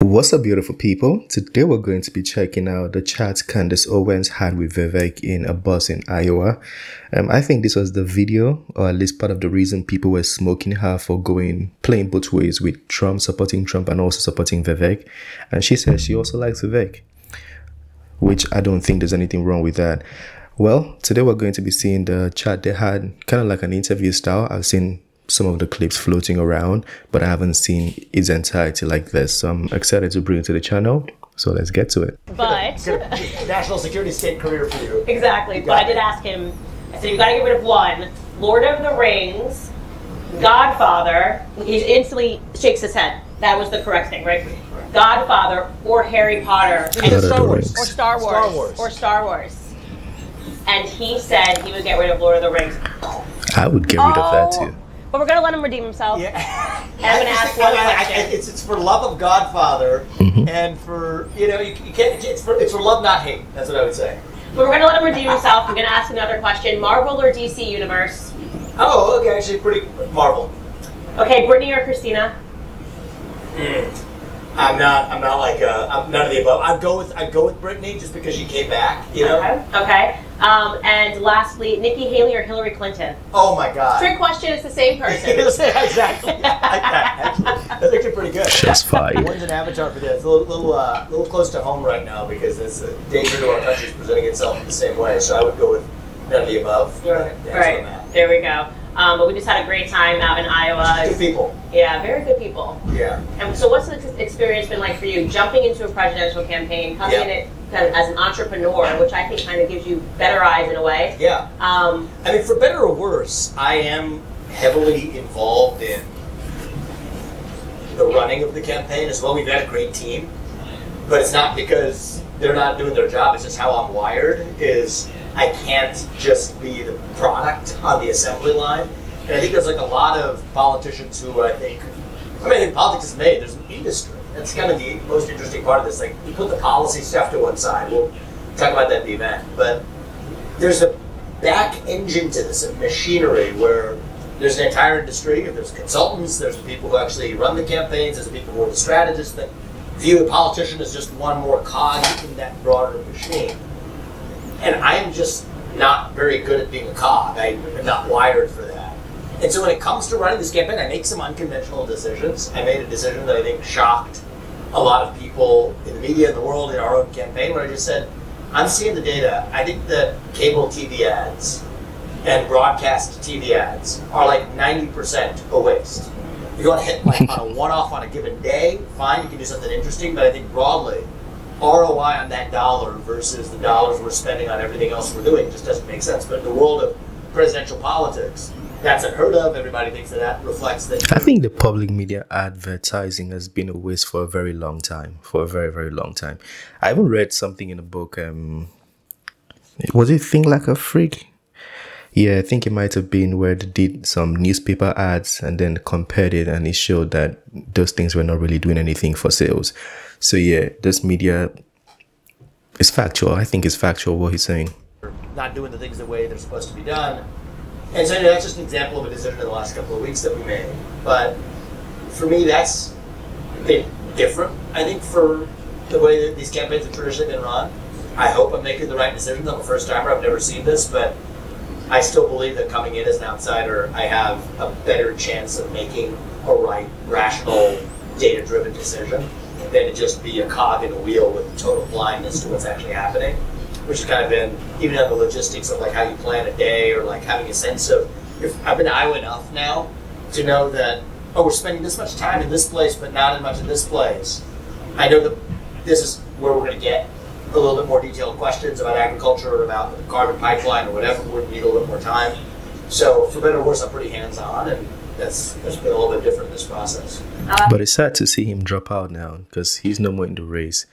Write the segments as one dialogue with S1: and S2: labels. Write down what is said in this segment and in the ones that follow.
S1: What's up, beautiful people? Today we're going to be checking out the chat Candace Owens had with Vivek in a bus in Iowa. I think this was the video, or at least part of the reason people were smoking her for playing both ways with Trump, supporting Trump and also supporting Vivek. And she says she also likes Vivek, which I don't think there's anything wrong with that. Well, today we're going to be seeing the chat they had, kind of like an interview style. I've seen some of the clips floating around, but I haven't seen its entirety like this. So I'm excited to bring it to the channel. So let's get to it.
S2: But
S3: national security state career for you.
S2: Exactly. But I did ask him, I said, you gotta get rid of one. Lord of the Rings, Godfather. He instantly shakes his head. That was the correct thing, right? Godfather or Harry Potter.
S1: Or Star Wars.
S2: Or Star Wars. Or Star Wars. And he said he would get rid of Lord of the Rings.
S1: I would get rid of that too.
S2: But we're gonna let him redeem himself.
S3: Yeah.
S2: And I'm gonna ask one question.
S3: It's for love of Godfather, and for you can't. It's for love, not hate. That's what I would say.
S2: But we're gonna let him redeem himself. I'm gonna ask another question: Marvel or DC Universe?
S3: Oh, okay. Actually, pretty Marvel.
S2: Okay, Britney or Christina?
S3: I'm not like I'm none of the above. I'd go with Britney just because she came back. You know.
S2: Okay. And lastly, Nikki Haley or Hilary Clinton?
S3: Oh my God.
S2: Trick question. It's the same person.
S3: Exactly. Actually, that's actually pretty good.
S1: Shots fired.
S3: One's an avatar for this. It's a little close to home right now because this danger to our country is presenting itself in the same way. So I would go with none of the above.
S2: Right. There we go. But we just had a great time out in Iowa.
S3: Good people.
S2: Yeah, very good people.
S3: Yeah.
S2: And so what's the experience been like for you, jumping into a presidential campaign, coming in it kind of as an entrepreneur, which I think kind of gives you better eyes in a way?
S3: Yeah. I mean, for better or worse, I am heavily involved in the running of the campaign as well. We've got a great team, but it's not because they're not doing their job. It's just how I'm wired. I can't just be the product on the assembly line. And I think there's like a lot of politicians who I think politics is made. There's an industry. That's kind of the most interesting part of this. Like, you put the policy stuff to one side. We'll talk about that at the event. But there's a back engine to this, a machinery where there's an entire industry. There's consultants. There's the people who actually run the campaigns. There's the people who are the strategists that view a politician as just one more cog in that broader machine. And I'm just not very good at being a cog. I'm not wired for that. And so when it comes to running this campaign, I make some unconventional decisions. I made a decision that I think shocked a lot of people in the media, in the world, in our own campaign, where I just said, I'm seeing the data. I think that cable TV ads and broadcast TV ads are like 90% a waste. If you want to hit like on a one-off on a given day, fine, you can do something interesting, but I think broadly, ROI on that dollar versus the dollars we're spending on everything else we're doing just doesn't make sense. But in the world of presidential politics, that's unheard of. Everybody thinks that reflects that.
S1: I think the public media advertising has been a waste for a very long time. For a very, very long time. I even read something in a book. Was it Think Like a Freak? Yeah, I think it might have been where they did some newspaper ads and then compared it, and it showed that those things were not really doing anything for sales. So yeah, this media is factual. I think it's factual what he's saying.
S3: Not doing the things the way they're supposed to be done. And so that's just an example of a decision in the last couple of weeks that we made. But for me, that's a bit different, I think, for the way that these campaigns have traditionally been run. I hope I'm making the right decisions. I'm a first timer. I've never seen this, but I still believe that coming in as an outsider, I have a better chance of making a right, rational, data-driven decision than to just be a cog in a wheel with total blindness to what's actually happening, which has kind of been, even on the logistics of like how you plan a day or like having a sense of, I've been to Iowa enough now to know that, oh, we're spending this much time in this place, but not as much in this place. I know that this is where we're going to get a little bit more detailed questions about agriculture or about the carbon pipeline or whatever. We're going to need a little bit more time. So for better or worse, I'm pretty hands-on, and that's been a little bit different in this process.
S1: But it's sad to see him drop out now because he's no more in the race.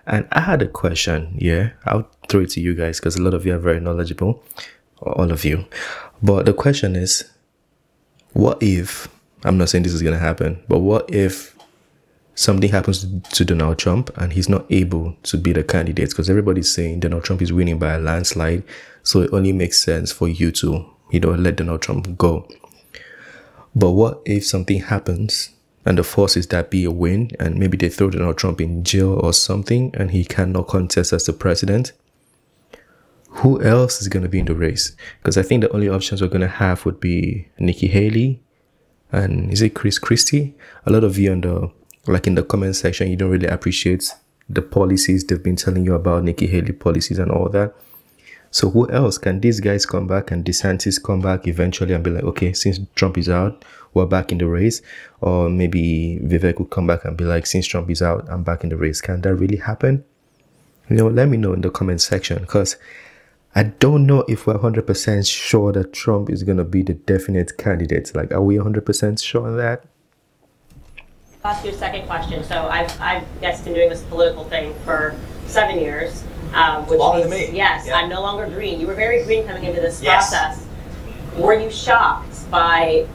S1: And I had a question, yeah. I'll throw it to you guys because a lot of you are very knowledgeable, or all of you. But the question is, what if, I'm not saying this is going to happen, but what if something happens to Donald Trump and he's not able to be the candidate? Because everybody's saying Donald Trump is winning by a landslide. So it only makes sense for you to, let Donald Trump go. But what if something happens and the forces that be a win, and maybe they throw Donald Trump in jail or something and he cannot contest as the president, who else is going to be in the race? Because I think the only options we're going to have would be Nikki Haley and is it Chris Christie? A lot of you in the comment section, you don't really appreciate the policies they've been telling you about, Nikki Haley policies and all that. So who else? Can these guys come back and DeSantis come back eventually and be like, okay, since Trump is out, we're back in the race? Or maybe Vivek will come back and be like, since Trump is out, I'm back in the race. Can that really happen? Let me know in the comment section, because I don't know if we're 100% sure that Trump is going to be the definite candidate. Like, are we 100% sure on that?
S2: I'll ask you a second question. So I've guessed been doing this political thing for 7 years. Which
S3: Longer than me.
S2: Yes,
S3: yeah.
S2: I'm no longer green. You were very green coming into this
S3: Yes.
S2: process. Were you shocked by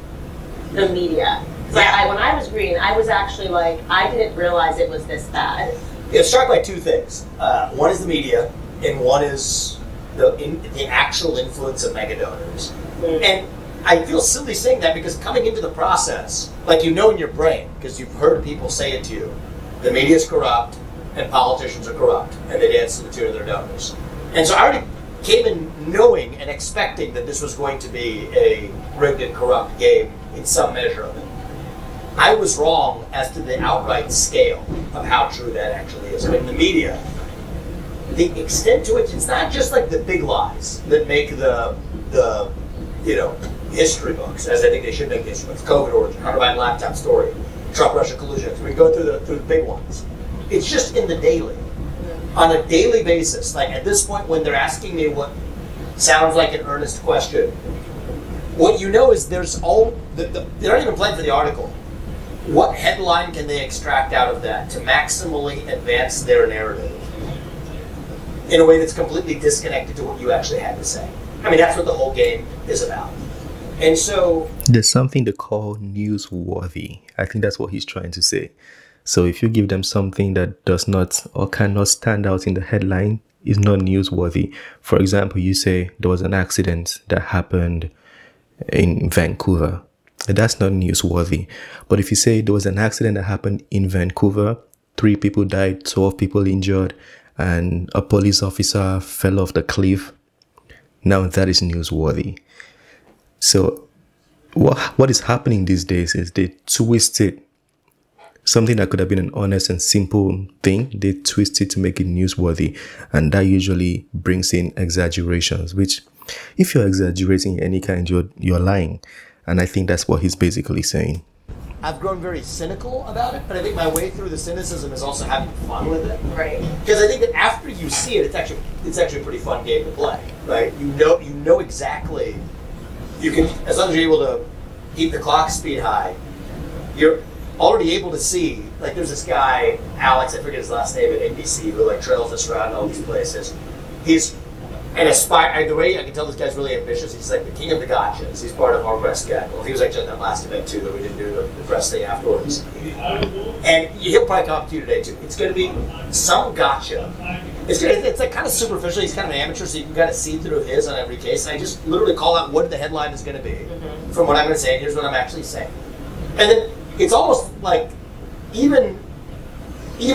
S2: the media?
S3: Yeah.
S2: When I was green, I was actually like, I didn't realize it was this bad.
S3: It's struck by two things. One is the media, and one is the actual influence of mega donors. And I feel silly saying that because coming into the process, like in your brain, because you've heard people say it to you, the media is corrupt and politicians are corrupt, and they dance to the tune of their donors. And so I already came in knowing and expecting that this was going to be a rigged and corrupt game in some measure of it. I was wrong as to the outright scale of how true that actually is. I mean, the media, the extent to which it's not just like the big lies that make the history books, as I think they should make history books. COVID origin, Hunter Biden laptop story, Trump-Russia collusion. We can go through the big ones. It's just in the daily, on a daily basis. Like at this point, when they're asking me what sounds like an earnest question, what you know is there's they're not even playing for the article. What headline can they extract out of that to maximally advance their narrative in a way that's completely disconnected to what you actually had to say? I mean, that's what the whole game is about. And so
S1: there's something they call newsworthy. I think that's what he's trying to say. So if you give them something that does not or cannot stand out in the headline, is not newsworthy. For example, you say there was an accident that happened in Vancouver. That's not newsworthy. But if you say there was an accident that happened in Vancouver, 3 people died, 12 people injured, and a police officer fell off the cliff, now that is newsworthy. So what is happening these days is they twist it. Something that could have been an honest and simple thing, they twist it to make it newsworthy. And that usually brings in exaggerations, which if you're exaggerating any kind, you're lying. And I think that's what he's basically saying.
S3: I've grown very cynical about it, but I think my way through the cynicism is also having fun with it.
S2: Right.
S3: Because I think that after you see it, it's actually a pretty fun game to play. Right? You know exactly. You can, as long as you're able to keep the clock speed high, you're already able to see, like there's this guy, Alex, I forget his last name, at NBC, who like trails us around all these places. He's an the way I can tell this guy's really ambitious, he's like the king of the gotchas. He's part of our press gag. Well, he was actually at that last event too, that we didn't do the press thing afterwards. And he'll probably come up to you today too. It's going to be some gotcha. It's like kind of superficial. He's kind of an amateur, so you can kind of see through his on every case. And I just literally call out what the headline is going to be from what I'm going to say, and here's what I'm actually saying. And then it's almost like even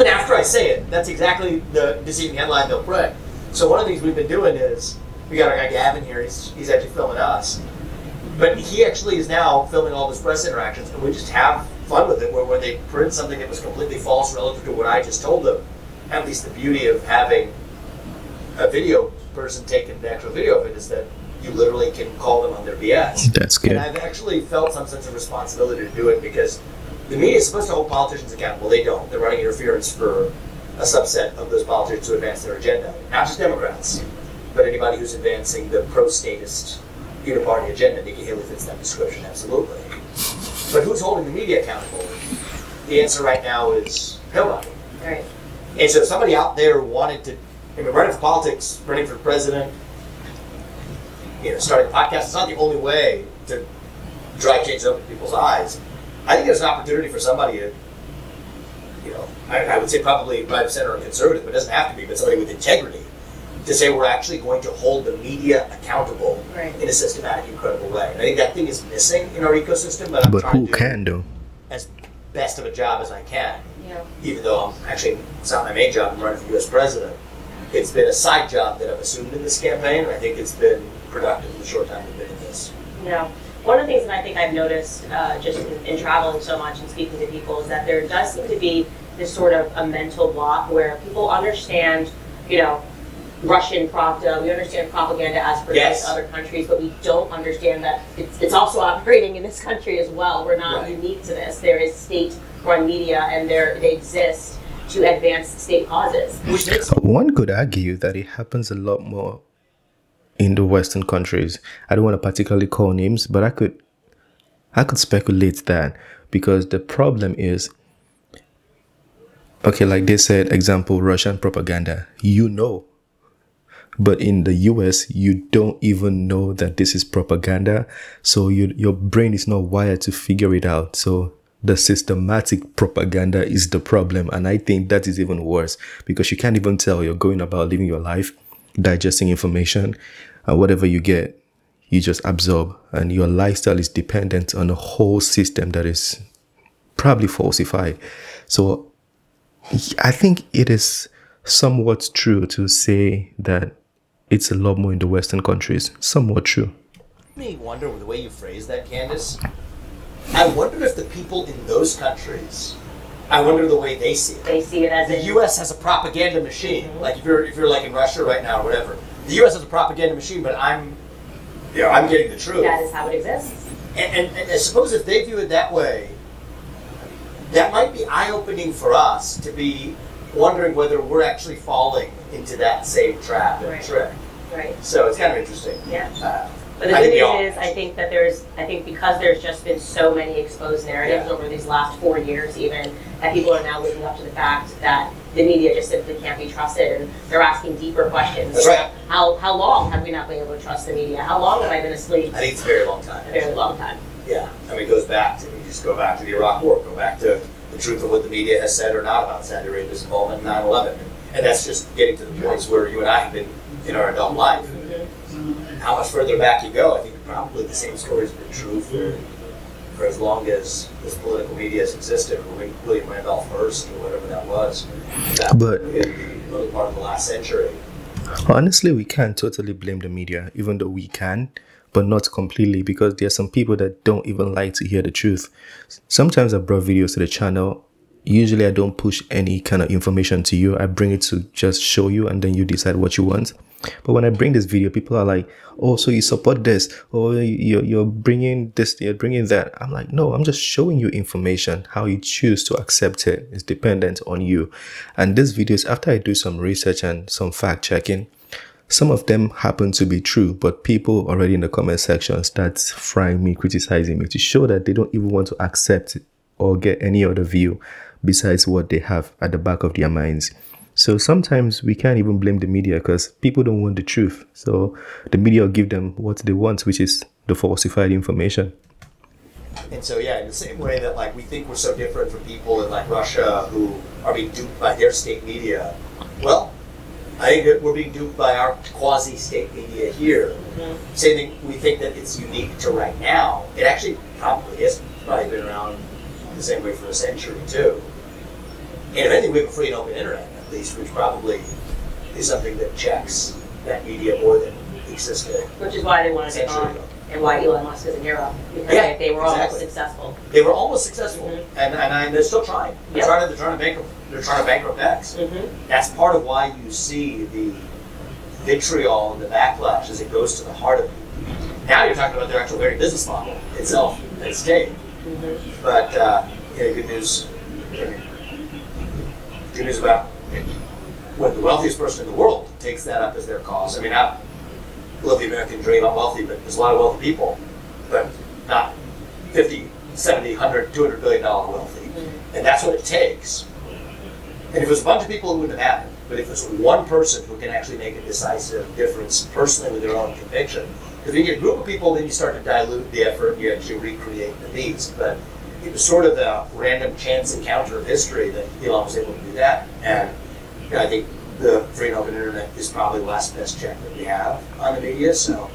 S3: after I say it, that's exactly the deceiving headline they'll print. So one of the things we've been doing is, we got our guy Gavin here, he's actually filming us. But he actually is now filming all his press interactions, and we just have fun with it, where they print something that was completely false relative to what I just told them. At least the beauty of having a video person taking the actual video of it is that you literally can call them on their BS.
S1: That's good.
S3: And I've actually felt some sense of responsibility to do it, because the media is supposed to hold politicians accountable. They don't. They're running interference for a subset of those politicians to advance their agenda. Not just Democrats, but anybody who's advancing the pro-statist uniparty agenda. Nikki Haley fits that description, absolutely. But who's holding the media accountable? The answer right now is nobody.
S2: Right.
S3: And so if somebody out there wanted to, running for politics, running for president, starting a podcast, it's not the only way to drive change up in people's eyes. I think there's an opportunity for somebody to, I would say probably right of center or conservative, but it doesn't have to be, but somebody with integrity, to say we're actually going to hold the media accountable in a systematic and credible way. And I think that thing is missing in our ecosystem, but I'm trying
S1: who
S3: to
S1: can though?
S3: best of a job as I can.
S2: Yeah.
S3: Even though it's not my main job, I'm running for U.S. president. It's been a side job that I've assumed in this campaign, and I think it's been productive in the short time I've been in this.
S2: Yeah. One of the things that I think I've noticed just in traveling so much and speaking to people is that there does seem to be this sort of a mental block where people understand, Russian Pravda, we understand propaganda as portrayed in other countries, but we don't understand that it's also operating in this country as well. We're not unique to this. There is state-run media, and they exist to advance state causes.
S1: One could argue that it happens a lot more in the Western countries. I don't want to particularly call names, but I could speculate that, because the problem is, okay, like they said, example, Russian propaganda, but in the US, you don't even know that this is propaganda. So your brain is not wired to figure it out. So the systematic propaganda is the problem. And I think that is even worse, because you can't even tell you're going about living your life, digesting information, and whatever you get, you just absorb. And your lifestyle is dependent on a whole system that is probably falsified. So I think it is somewhat true to say that it's a lot more in the Western countries. Somewhat true.
S3: I wonder with the way you phrase that, Candace. I wonder if the people in those countries, I wonder the way they see it.
S2: They see it as
S3: the U.S. has a propaganda machine. Like if you're like in Russia right now or whatever, the U.S. has a propaganda machine, but I'm getting the truth.
S2: That is how it exists.
S3: And I suppose if they view it that way, that might be eye-opening for us to be wondering whether we're actually falling into that same trap and trick.
S2: Right.
S3: So it's kind of interesting.
S2: Yeah. But the good news is, I think because there's just been so many exposed narratives over these last 4 years even, that people are now waking up to the fact that the media just simply can't be trusted, and they're asking deeper questions.
S3: That's right.
S2: How long have we not been able to trust the media? How long have I been asleep?
S3: I think it's a very long time.
S2: A very long time.
S3: Yeah. I mean, it goes back to, we just go back to the Iraq War, go back to the truth of what the media has said or not about Saudi Arabia's involvement in 9/11. And that's just getting to the points where you and I have been in our adult life. How much further back you go, I think probably the same story has been true for as long as this political media has existed, or William Randolph Hearst, or whatever that was.
S1: But
S3: in the early part of the last century.
S1: Honestly, we can't totally blame the media, even though we can, but not completely, because there are some people that don't even like to hear the truth. Sometimes I brought videos to the channel. Usually I don't push any kind of information to you. I bring it to just show you, and then you decide what you want. But when I bring this video, people are like, oh, so you support this, or you're bringing this, you're bringing that. I'm like, no, I'm just showing you information. How you choose to accept it is dependent on you. And these videos, after I do some research and some fact checking, some of them happen to be true, but people already in the comment section start frying me, criticizing me, to show that they don't even want to accept it or get any other view besides what they have at the back of their minds. So sometimes we can't even blame the media, because people don't want the truth. So the media will give them what they want, which is the falsified information.
S3: And so, yeah, in the same way that, like, we think we're so different from people in, like, Russia who are being duped by their state media, well, I think that we're being duped by our quasi-state media here. Same thing, we think that it's unique to right now. It actually probably isn't. It's probably been around the same way for a century, too. And if anything, we have a free and open internet, at least, which probably is something that checks that media more than existed.
S2: Which is why they wanted to go, and why Elon Musk is in Europe, because they were almost successful.
S3: They were almost successful, and they're still trying. They're trying to bankrupt X. That's part of why you see the vitriol and the backlash as it goes to the heart of it. Now you're talking about their actual very business model itself at stake. But good news. Good news about when the wealthiest person in the world takes that up as their cause. I mean, I love the American dream. I'm wealthy, but there's a lot of wealthy people, but not 50, 70, 100, $200 billion wealthy. And that's what it takes. And if it was a bunch of people, it wouldn't have happened. But if it's one person who can actually make a decisive difference personally with their own conviction, because when you get a group of people, then you start to dilute the effort and you actually recreate the beast. But it was sort of the random chance encounter of history that Elon was able to do that. And I think the free and open internet is probably the last best check that we have on the media. So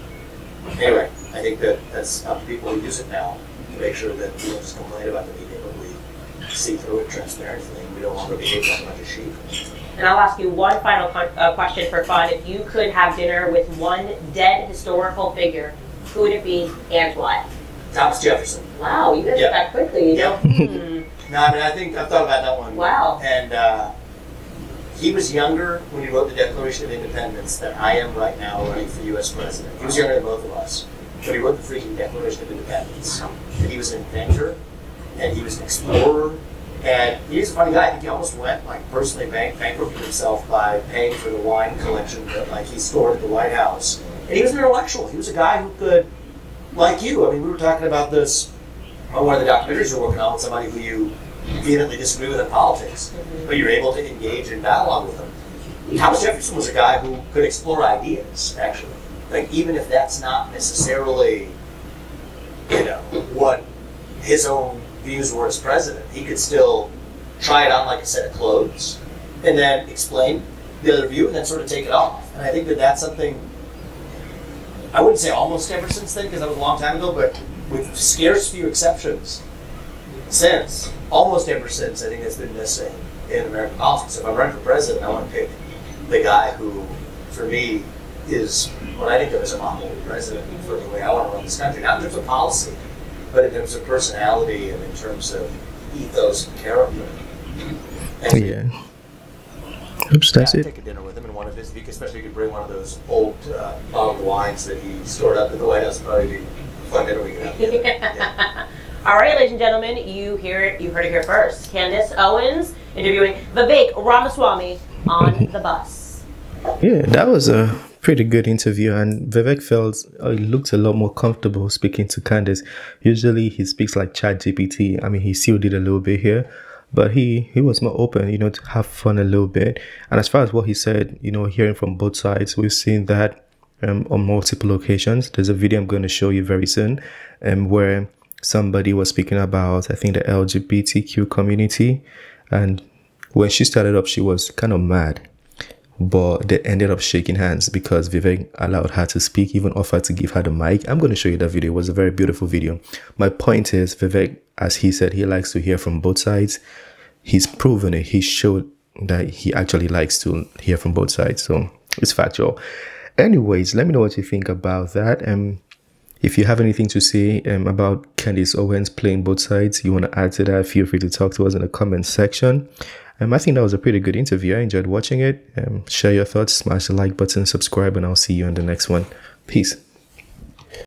S3: anyway, I think that that's up to people who use it now to make sure that we don't just complain about the media, but we see through it, transparent thing. We no longer behave like a bunch of sheep.
S2: And I'll ask you one final question for fun. If you could have dinner with one dead historical figure, who would it be and why?
S3: Thomas Jefferson.
S2: Wow, you guys did that quickly. You know?
S3: No, I mean, I think I've thought about that one.
S2: Wow.
S3: And he was younger when he wrote the Declaration of Independence than I am right now running for U.S. president. He was younger than both of us. But he wrote the freaking Declaration of Independence. And he was an inventor, and he was an explorer, and he's a funny guy. I think he almost went, like, personally bankrupted himself by paying for the wine collection that, like, he stored at the White House. And he was an intellectual. He was a guy who could, like you, I mean, we were talking about this on one of the documentaries we're working on with somebody who you vehemently disagree with in politics, but you're able to engage in dialogue with them. Thomas Jefferson was a guy who could explore ideas, actually. Like, even if that's not necessarily, you know, what his own views were as president, he could still try it on like a set of clothes and then explain the other view and then sort of take it off. And I think that that's something, I wouldn't say almost ever since then, because that was a long time ago, but with scarce few exceptions, since, almost ever since, I think that's been missing in American politics. If I'm running for president, I want to pick the guy who, for me, is what I think of as a model president for the way I want to run this country. Not in terms of policy, but in terms of personality and in terms of ethos and character. And
S1: Yeah. Oops, that's it.
S3: Take a dinner with him in one of his, especially if you could bring one of those old bottled wines that he stored up at the White House. Probably be a fun dinner we could have together. Yeah.
S2: All right, ladies and gentlemen, you heard it here first. Candace Owens interviewing Vivek Ramaswamy on the bus.
S1: Yeah, that was a pretty good interview, and Vivek looked a lot more comfortable speaking to Candace. Usually he speaks like ChatGPT. I mean, he still did a little bit here, but he was more open, you know, to have fun a little bit. And as far as what he said, you know, hearing from both sides, we've seen that on multiple occasions. There's a video I'm going to show you very soon where somebody was speaking about, I think, the LGBTQ community, and when she started up, she was kind of mad, but they ended up shaking hands because Vivek allowed her to speak, even offered to give her the mic. I'm going to show you that video. It was a very beautiful video. My point is, Vivek, as he said, he likes to hear from both sides. He's proven it. He showed that he actually likes to hear from both sides. So it's factual. Anyways, let me know what you think about that. If you have anything to say about Candace Owens playing both sides, you want to add to that, feel free to talk to us in the comment section. I think that was a pretty good interview. I enjoyed watching it. Share your thoughts, smash the like button, subscribe, and I'll see you on the next one. Peace.